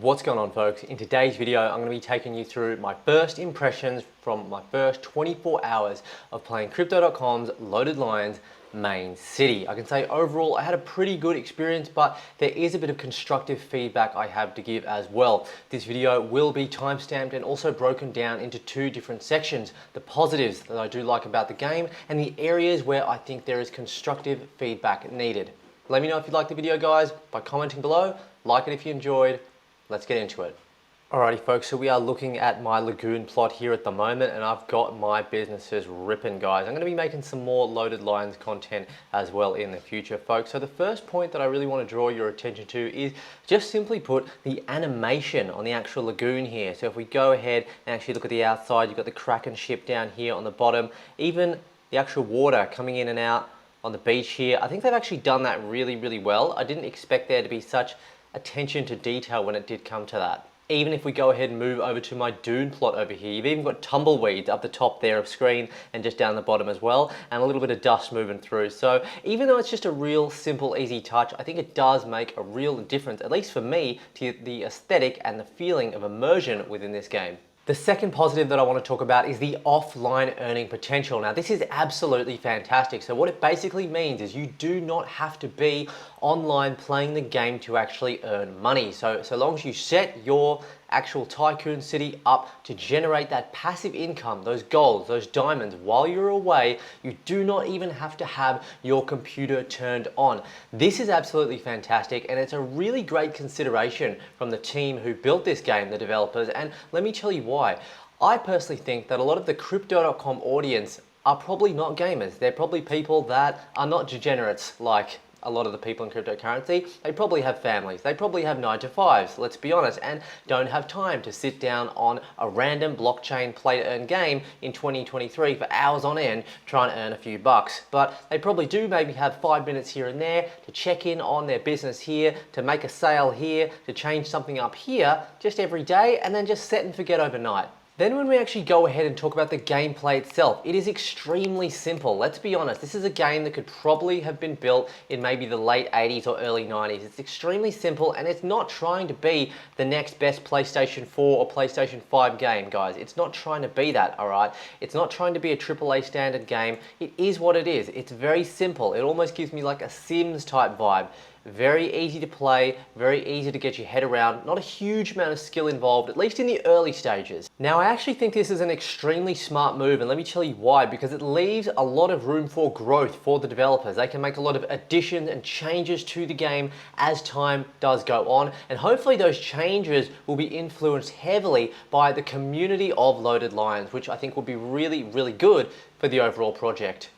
What's going on, folks? In today's video, I'm going to be taking you through my first impressions from my first 24 hours of playing Crypto.com's Loaded Lines main city. I can say overall I had a pretty good experience, but there is a bit of constructive feedback I have to give as well. This video will be timestamped and also broken down into two different sections: the positives that I do like about the game and the areas where I think there is constructive feedback needed. Let me know if you liked the video, guys, by commenting below. Like it if you enjoyed. Let's get into it. Alrighty, folks, so we are looking at my lagoon plot here at the moment, and I've got my businesses ripping, guys. I'm going to be making some more Loaded Lines content as well in the future, folks. So the first point that I really want to draw your attention to is just simply put the animation on the actual lagoon here. So if we go ahead and actually look at the outside, you've got the Kraken ship down here on the bottom, even the actual water coming in and out on the beach here. I think they've actually done that really well. I didn't expect there to be such attention to detail when it did come to that. Even if we go ahead and move over to my dune plot over here, you've even got tumbleweeds up the top there of screen and just down the bottom as well, and a little bit of dust moving through. So even though it's just a real simple, easy touch, I think it does make a real difference, at least for me, to the aesthetic and the feeling of immersion within this game. The second positive that I want to talk about is the offline earning potential. Now, this is absolutely fantastic. So what it basically means is you do not have to be online playing the game to actually earn money. So long as you set your actual tycoon city up to generate that passive income, those golds, those diamonds, while you're away, you do not even have to have your computer turned on. This is absolutely fantastic, and it's a really great consideration from the team who built this game, the developers, and let me tell you why. I personally think that a lot of the Crypto.com audience are probably not gamers. They're probably people that are not degenerates like a lot of the people in cryptocurrency. They probably have families, they probably have 9-to-5s, let's be honest, and don't have time to sit down on a random blockchain play to earn game in 2023 for hours on end trying to earn a few bucks. But they probably do maybe have 5 minutes here and there to check in on their business here, to make a sale here, to change something up here just every day, and then just set and forget overnight. Then when we actually go ahead and talk about the gameplay itself, it is extremely simple. Let's be honest, this is a game that could probably have been built in maybe the late 80s or early 90s. It's extremely simple, and it's not trying to be the next best PlayStation 4 or PlayStation 5 game, guys. It's not trying to be that, all right? It's not trying to be a AAA standard game. It is what it is. It's very simple. It almost gives me like a Sims type vibe. Very easy to play, very easy to get your head around, not a huge amount of skill involved, at least in the early stages. Now, I actually think this is an extremely smart move, and let me tell you why, because it leaves a lot of room for growth for the developers. They can make a lot of additions and changes to the game as time does go on, and hopefully those changes will be influenced heavily by the community of Loaded Lines, which I think will be really good for the overall project.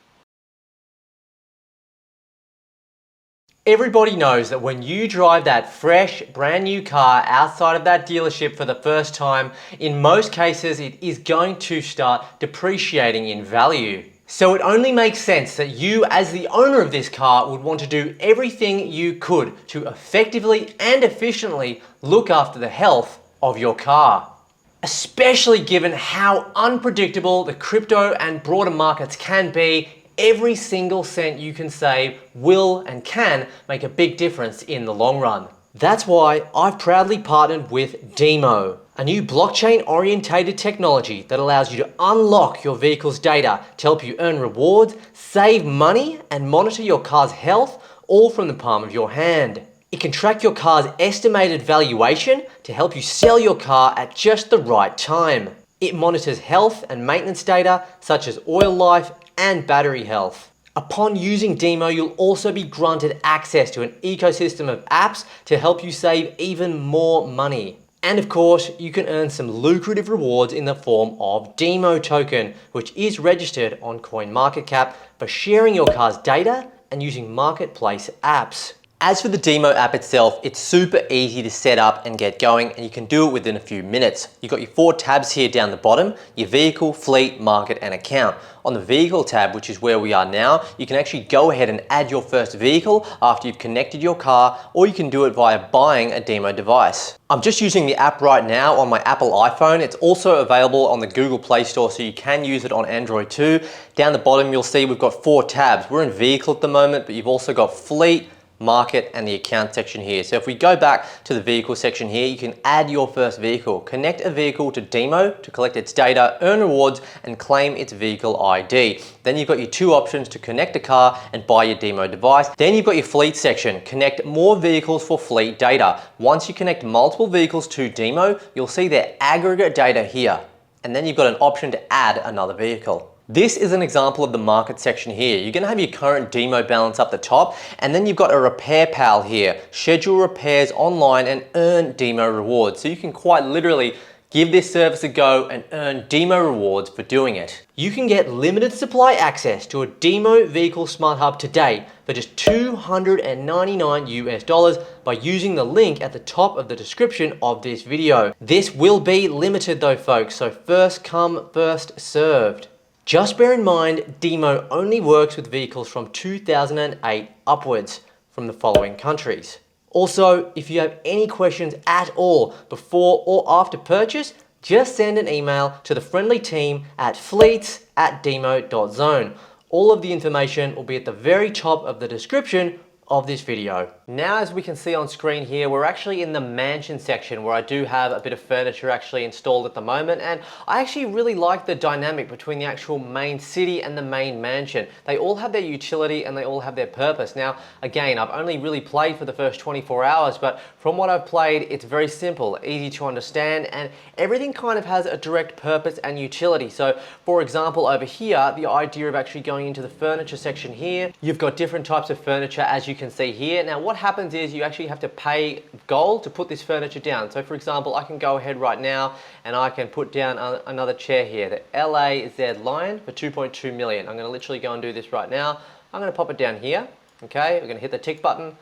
Everybody knows that when you drive that fresh, brand new car outside of that dealership for the first time, in most cases it is going to start depreciating in value. So it only makes sense that you, as the owner of this car, would want to do everything you could to effectively and efficiently look after the health of your car. Especially given how unpredictable the crypto and broader markets can be, every single cent you can save will and can make a big difference in the long run. That's why I've proudly partnered with DIMO, a new blockchain-orientated technology that allows you to unlock your vehicle's data to help you earn rewards, save money, and monitor your car's health, all from the palm of your hand. It can track your car's estimated valuation to help you sell your car at just the right time. It monitors health and maintenance data such as oil life and battery health. Upon using DIMO, you'll also be granted access to an ecosystem of apps to help you save even more money. And of course, you can earn some lucrative rewards in the form of DIMO token, which is registered on CoinMarketCap for sharing your car's data and using marketplace apps. As for the DIMO app itself, it's super easy to set up and get going, and you can do it within a few minutes. You've got your 4 tabs here down the bottom: your vehicle, fleet, market, and account. On the vehicle tab, which is where we are now, you can actually go ahead and add your first vehicle after you've connected your car, or you can do it via buying a DIMO device. I'm just using the app right now on my Apple iPhone. It's also available on the Google Play Store, so you can use it on Android too. Down the bottom, you'll see we've got 4 tabs. We're in vehicle at the moment, but you've also got fleet, market, and the account section here. So if we go back to the vehicle section here, you can add your first vehicle, connect a vehicle to DIMO to collect its data, earn rewards, and claim its vehicle ID. Then you've got your two options to connect a car and buy your DIMO device. Then you've got your fleet section, connect more vehicles for fleet data. Once you connect multiple vehicles to DIMO, you'll see their aggregate data here. And then you've got an option to add another vehicle. This is an example of the market section here. You're going to have your current DIMO balance up the top, and then you've got a repair pal here. Schedule repairs online and earn DIMO rewards. So you can quite literally give this service a go and earn DIMO rewards for doing it. You can get limited supply access to a DIMO Vehicle Smart Hub today for just $299 by using the link at the top of the description of this video. This will be limited though, folks, so first come, first served. Just bear in mind, DIMO only works with vehicles from 2008 upwards from the following countries. Also, if you have any questions at all before or after purchase, just send an email to the friendly team at fleets@dimo.zone. All of the information will be at the very top of the description of this video. Now, as we can see on screen here, we're actually in the mansion section where I do have a bit of furniture actually installed at the moment, and I actually really like the dynamic between the actual main city and the main mansion. They all have their utility and they all have their purpose. Now, again, I've only really played for the first 24 hours, but from what I've played, it's very simple, easy to understand, and everything kind of has a direct purpose and utility. So, for example, over here, the idea of actually going into the furniture section here, you've got different types of furniture as you can see here. Now what happens is you actually have to pay gold to put this furniture down. So for example, I can go ahead right now and I can put down another chair here, the LAZ Lion for 2.2 million. I'm going to literally go and do this right now. I'm going to pop it down here. Okay, we're going to hit the tick button.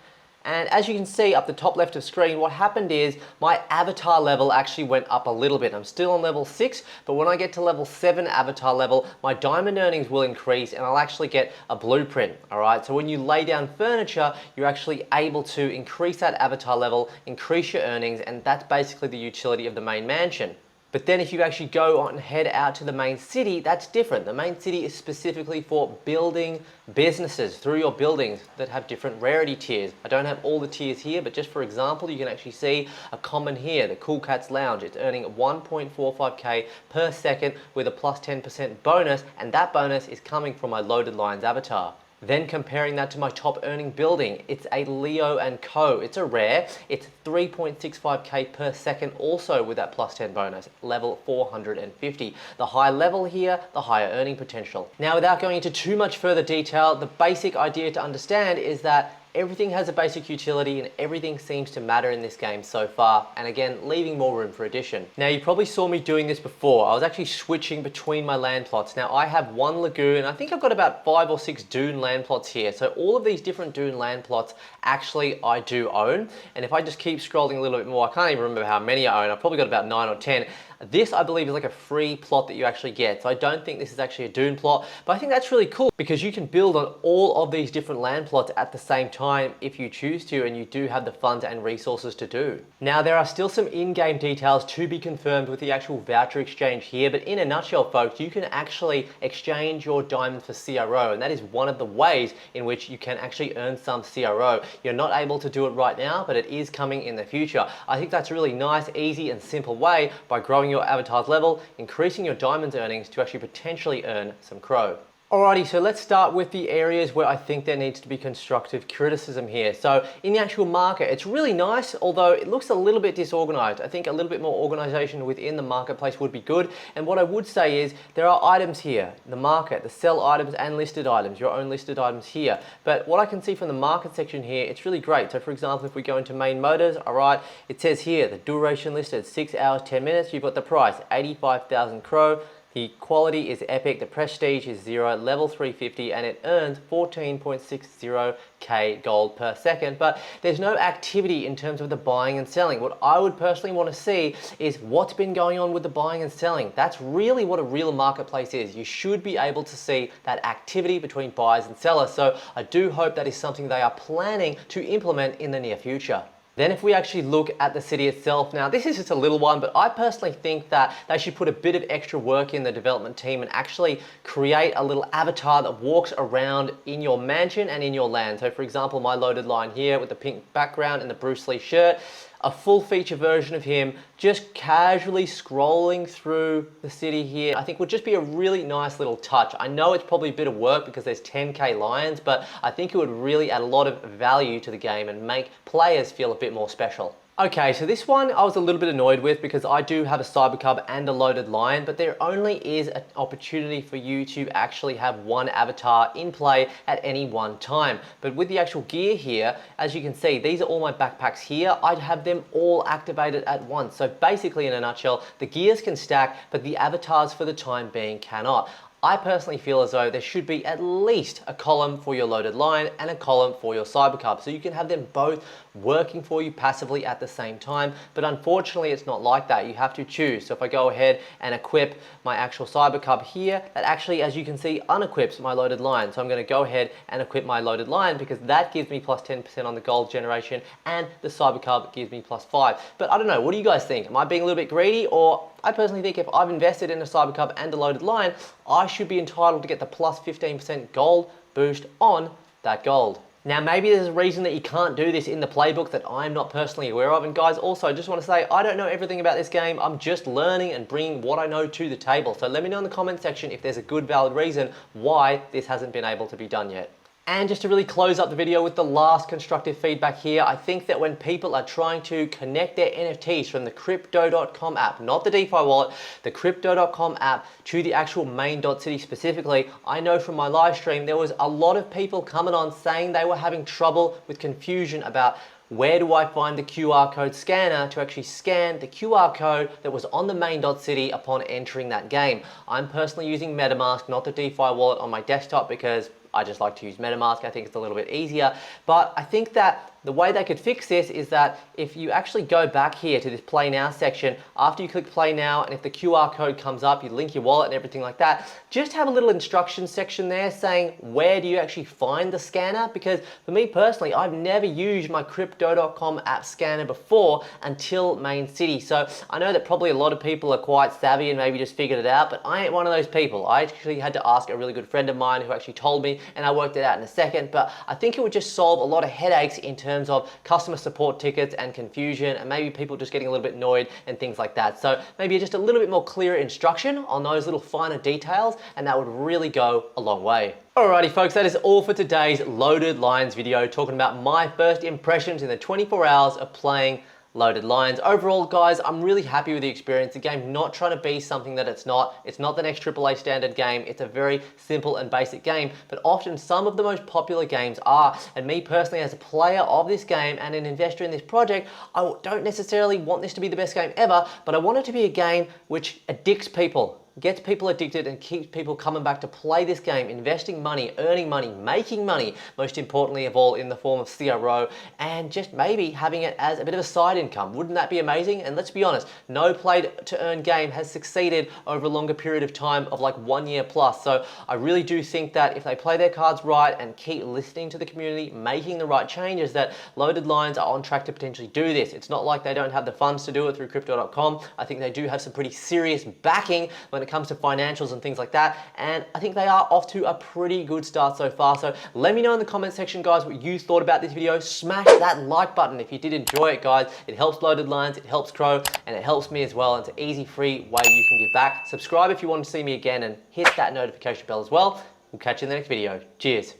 And as you can see up the top left of screen, what happened is my avatar level actually went up a little bit. I'm still on level 6, but when I get to level 7 avatar level, my diamond earnings will increase and I'll actually get a blueprint, all right? So when you lay down furniture, you're actually able to increase that avatar level, increase your earnings, and that's basically the utility of the main mansion. But then if you actually go on and head out to the main city, that's different. The main city is specifically for building businesses through your buildings that have different rarity tiers. I don't have all the tiers here, but just for example, you can actually see a common here, the Cool Cats Lounge. It's earning 1.45k per second with a plus 10% bonus, and that bonus is coming from my Loaded Lions avatar. Then comparing that to my top earning building, it's a Leo & Co. It's a rare, it's 3.65k per second also with that plus 10 bonus, level 450. The higher level here, the higher earning potential. Now without going into too much further detail, the basic idea to understand is that everything has a basic utility and everything seems to matter in this game so far, and again, leaving more room for addition. Now you probably saw me doing this before. I was actually switching between my land plots. Now I have one lagoon, I think I've got about 5 or 6 dune land plots here. So all of these different dune land plots actually I do own, and if I just keep scrolling a little bit more, I can't even remember how many I own. I've probably got about 9 or 10. This, I believe, is like a free plot that you actually get. So I don't think this is actually a dune plot, but I think that's really cool because you can build on all of these different land plots at the same time if you choose to, and you do have the funds and resources to do. Now, there are still some in-game details to be confirmed with the actual voucher exchange here, but in a nutshell, folks, you can actually exchange your diamonds for CRO, and that is one of the ways in which you can actually earn some CRO. You're not able to do it right now, but it is coming in the future. I think that's a really nice, easy, and simple way by growing your avatar's level, increasing your diamonds earnings to actually potentially earn some crow. Alrighty, so let's start with the areas where I think there needs to be constructive criticism here. So in the actual market, it's really nice, although it looks a little bit disorganized. I think a little bit more organization within the marketplace would be good. And what I would say is there are items here, the market, the sell items and listed items, your own listed items here. But what I can see from the market section here, it's really great. So for example, if we go into main motors, all right, it says here, the duration listed 6 hours, 10 minutes. You've got the price, 85,000 crow. The quality is epic, the prestige is 0, level 350, and it earns 14.60k gold per second, but there's no activity in terms of the buying and selling. What I would personally want to see is what's been going on with the buying and selling. That's really what a real marketplace is. You should be able to see that activity between buyers and sellers, so I do hope that is something they are planning to implement in the near future. Then if we actually look at the city itself, now this is just a little one, but I personally think that they should put a bit of extra work in the development team and actually create a little avatar that walks around in your mansion and in your land. So for example, my loaded line here with the pink background and the Bruce Lee shirt, a full feature version of him just casually scrolling through the city here, I think would just be a really nice little touch. I know it's probably a bit of work because there's 10K lions, but I think it would really add a lot of value to the game and make players feel a bit more special. Okay, so this one I was a little bit annoyed with because I do have a Cyber Cub and a loaded lion, but there only is an opportunity for you to actually have one avatar in play at any one time. But with the actual gear here, as you can see, these are all my backpacks here. I'd have them all activated at once. So basically, in a nutshell, the gears can stack, but the avatars for the time being cannot. I personally feel as though there should be at least a column for your loaded line and a column for your Cyber Cub, so you can have them both working for you passively at the same time. But unfortunately, it's not like that. You have to choose. So if I go ahead and equip my actual Cyber Cub here, that actually, as you can see, unequips my loaded line. So I'm going to go ahead and equip my loaded line because that gives me plus 10% on the gold generation, and the Cyber Cub gives me plus 5. But I don't know, what do you guys think? Am I being a little bit greedy? Or I personally think if I've invested in a Cyber Cub and a loaded line, I should be entitled to get the plus 15% gold boost on that gold. Now, maybe there's a reason that you can't do this in the playbook that I'm not personally aware of. And guys, also, I just want to say, I don't know everything about this game. I'm just learning and bringing what I know to the table. So let me know in the comment section if there's a good, valid reason why this hasn't been able to be done yet. And just to really close up the video with the last constructive feedback here, I think that when people are trying to connect their NFTs from the Crypto.com app, not the DeFi wallet, the Crypto.com app to the actual main.city specifically, I know from my live stream, there was a lot of people coming on saying they were having trouble with confusion about where do I find the QR code scanner to actually scan the QR code that was on the main.city upon entering that game. I'm personally using MetaMask, not the DeFi wallet on my desktop because I just like to use MetaMask. I think it's a little bit easier. But I think that the way they could fix this is that if you actually go back here to this Play Now section, after you click Play Now, and if the QR code comes up, you link your wallet and everything like that, just have a little instruction section there saying where do you actually find the scanner? Because for me personally, I've never used my Crypto.com app scanner before until Main City. So I know that probably a lot of people are quite savvy and maybe just figured it out, but I ain't one of those people. I actually had to ask a really good friend of mine who actually told me, and I worked it out in a second. But I think it would just solve a lot of headaches in terms of customer support tickets and confusion, and maybe people just getting a little bit annoyed and things like that. So maybe just a little bit more clear instruction on those little finer details, and that would really go a long way. Alrighty folks, that is all for today's Loaded Lines video, talking about my first impressions in the 24 hours of playing Loaded Lines. Overall, guys, I'm really happy with the experience. The game's not trying to be something that it's not. It's not the next AAA standard game. It's a very simple and basic game, but often some of the most popular games are. And me personally, as a player of this game and an investor in this project, I don't necessarily want this to be the best game ever, but I want it to be a game which addicts people, gets people addicted and keeps people coming back to play this game, investing money, earning money, making money, most importantly of all in the form of CRO, and just maybe having it as a bit of a side income. Wouldn't that be amazing? And let's be honest, no play to earn game has succeeded over a longer period of time of like 1 year plus. So I really do think that if they play their cards right and keep listening to the community, making the right changes, that Loaded Lines are on track to potentially do this. It's not like they don't have the funds to do it through Crypto.com. I think they do have some pretty serious backing when it comes to financials and things like that, and I think they are off to a pretty good start so far. So let me know in the comment section, guys, what you thought about this video. Smash that like button if you did enjoy it, guys. It helps Loaded Lines, it helps Crow, and it helps me as well. It's an easy, free way you can give back. Subscribe if you want to see me again, and hit that notification bell as well. We'll catch you in the next video. Cheers.